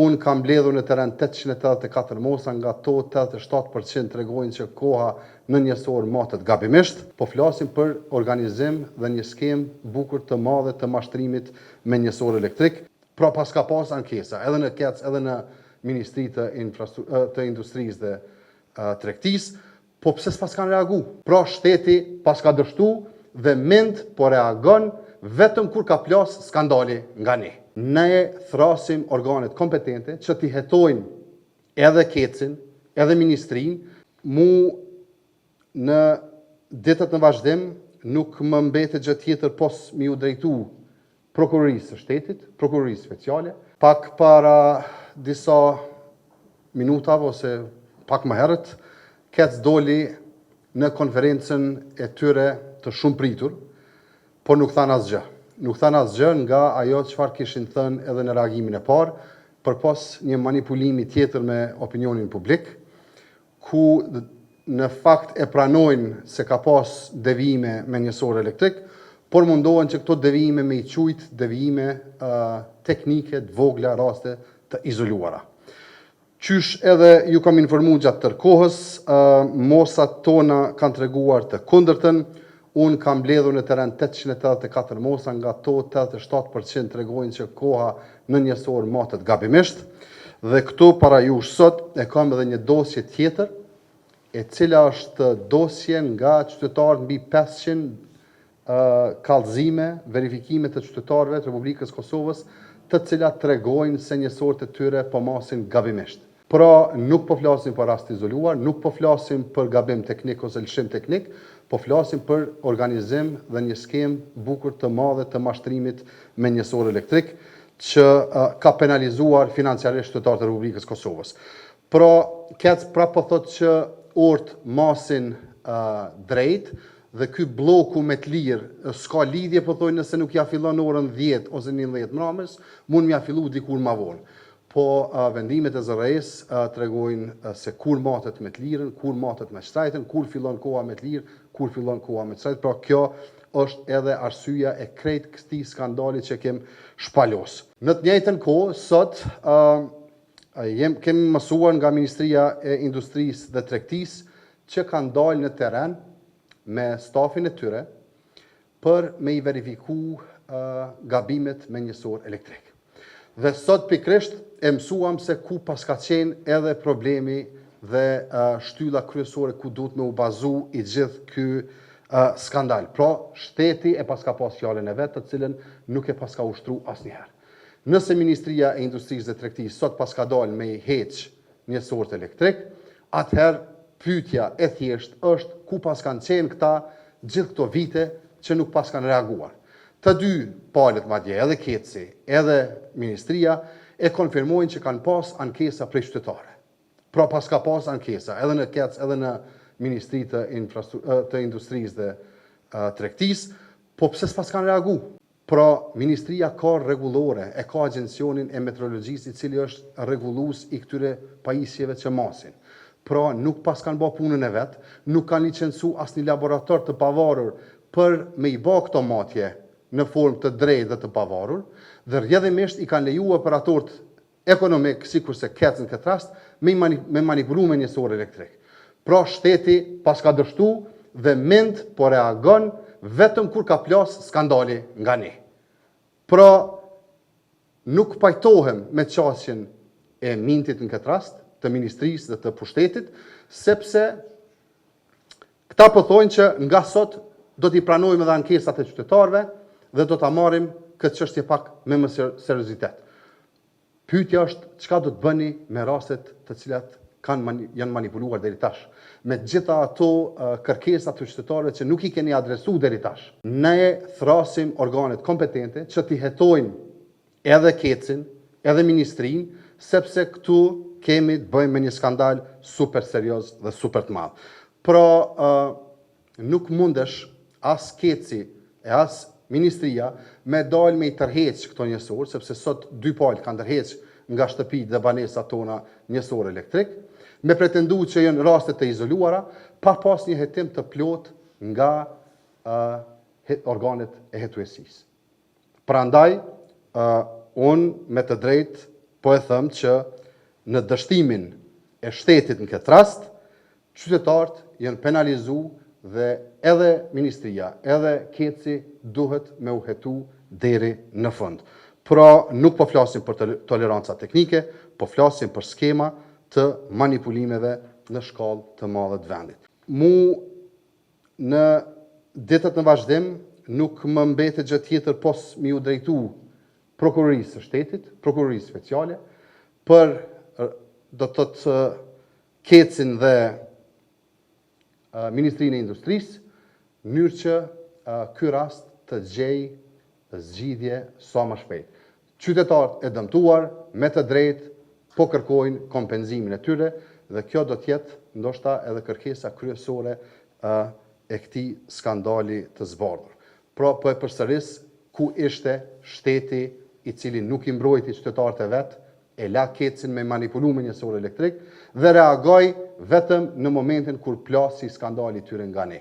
Unë kam mbledhur në terren 884 mosa, nga to 87% tregojnë që koha në njësor matet gabimisht. Po flasim për organizim dhe një skemë bukur të madhe të mashtrimit me njësor elektrik. Pra pas ka pas ankesa edhe në KEC edhe në Ministri të Industrisë dhe Tregtisë, po pse s'pas kanë reagu? Pra shteti pas ka dështu dhe mend po reagon vetëm kur ka plas skandali nga ne. Ne thrasim organet kompetente që t'i hetojnë edhe KEC-in, edhe Ministrinë, mu në ditët në vazhdim nuk më mbetet gjë tjetër pos mi u drejtu prokurorisë së shtetit, prokurorisë speciale. Pak para disa minutave ose pak më herët, KEC doli në konferencën e tyre të shumë pritur, por nuk thanë asgjë. Nuk thanë asgjë nga ajo çfarë kishin thënë edhe në reagimin e parë, përpos një manipulimi tjetër me opinionin publik, ku në fakt e pranojnë se ka pas devijime me njësor elektrik, por mundohen që këto devijime me i quajt devijime teknike, të vogla, raste të izoluara. Qysh edhe ju kam informu gjatë tërë kohës, mosat tona kanë treguar të kundërtën. Unë kam mbledhur në terren 884 mosa, nga to 87% tregojnë që koha në njësor matet gabimisht. Dhe këtu para jush sot e kam edhe një dosje tjetër, e cila është dosje nga qytetarët mbi 500 kallëzime, verifikime të qytetarëve të Republikës Kosovës, të cilat tregojnë se njësorët e tyre po masin gabimisht. Pra nuk po flasim për rast izoluar, nuk po flasim për gabim teknik ose lëshim teknik, po flasim për organizim dhe një skemë bukur të madhe të mashtrimit me njësor elektrik që ka penalizuar financiarisht qytetarët e Republikës Kosovës. Pra, KEC prapë po thotë që ort masin drejt dhe ky bloku me të lirë s'ka lidhje, po thojnë nëse nuk ja fillon orën 10 ose 11 mramës, mund m'ja fillu dikur ma vonë. Po vendimet e ZRE-s tregojnë se kur matet me të lirën, kur matet me shtrajtën, kur fillon koha me të lirë, kur fillon koha me të shtrajtën. Pra kjo është edhe arsyeja e krejt këtij skandali që kem shpalos. Në të njëjtën kohë, sot kemi mësuar nga Ministria e Industrisë dhe Tregtisë që kanë dalë në terren me stafin e tyre për me i verifiku gabimet me njësor elektrik. Dhe sot pikrisht e mësuam se ku pas ka qenë edhe problemi dhe shtylla kryesore ku duhet me u bazu i gjithë ky skandal. Pra, shteti e pas ka pas fjalën e vetë, të cilën nuk e pas ka ushtru asnjëherë. Nëse Ministria e Industrisë dhe Tregtisë sot pas ka dalë me heq njësor elektrik, atëherë pyetja e thjeshtë është ku pas kanë qenë këta gjithë këto vite që nuk pas kanë reaguar. Të dy palët madje, edhe KEC-i, edhe Ministria, e konfirmojnë që kanë pas ankesa prej qytetare. Pra pas ka pas ankesa edhe në KEC, edhe në Ministri të Industrisë dhe Tregtisë, po pse s'pas kanë reagu? Pra Ministria ka rregullore, e ka Agjencionin e Meteorologjisë, i cili është rregullues i këtyre pajisjeve që masin. Pra nuk pas kanë bërë punën e vet, nuk kanë licencu asnjë laborator të pavarur për me i bë këto matje në formë të drejtë dhe të pavarur, dhe rrjedhimisht i kanë leju operatorët ekonomik, sikurse KEC në këtë rast, me manipulu me njësor elektrik. Pra shteti pas ka dështu dhe mend po reagon vetëm kur ka plas skandali nga ne. Pra nuk pajtohem me qasjen e mintit në këtë rast, të Ministrisë dhe të Pushtetit, sepse këta po thonë që nga sot do t'i pranojmë edhe ankesat e qytetarëve dhe do t'a marrim këtë çështje pak me më seriozitet. Pyetja është çka do të bëni me rastet të cilat janë manipuluar deri tash, me gjitha ato kërkesa të qytetarëve që nuk i keni adresu deri tash. Ne thrasim organet kompetente që t'i hetojnë edhe KEC-in, edhe Ministrinë, sepse këtu kemi të bëjmë me një skandal super serioz dhe super të madh. Pra nuk mundesh as KEC-i e as Ministria me dalë me i tërheq këto njësor, sepse sot dy palë kanë tërheq nga shtëpitë dhe banesat tona njësor elektrik, me pretendu që janë raste të izoluara, pa pas një hetim të plot nga organet e hetuesisë. Prandaj, unë me të drejtë po e thëmë që në dështimin e shtetit në këtë rast, qytetarët janë penalizu dhe edhe ministria, edhe keci duhet me u hetu deri në fund. Pra nuk po flasim për toleranca teknike, po flasim për skema të manipulimeve në shkallë të madhe të vendit. Mu në ditët në vazhdim nuk më mbetet gjë tjetër pos mi u drejtu prokurorisë së shtetit, prokurorisë speciale, për do të të kecin dhe Ministrinë e Industrisë, mënyrë që ky rast të gjej zgjidhje sa më shpejt. Qytetarët e dëmtuar me të drejtë po kërkojnë kompenzimin e tyre dhe kjo do të jetë ndoshta edhe kërkesa kryesore e këtij skandali të zbardhur. Pra po e përsëris ku ishte shteti i cili nuk i mbrojti qytetarët e vet, e la kecin me manipuluar njësor elektrik dhe reagoi vetëm në momentin kur plasi skandali tyre nga ne.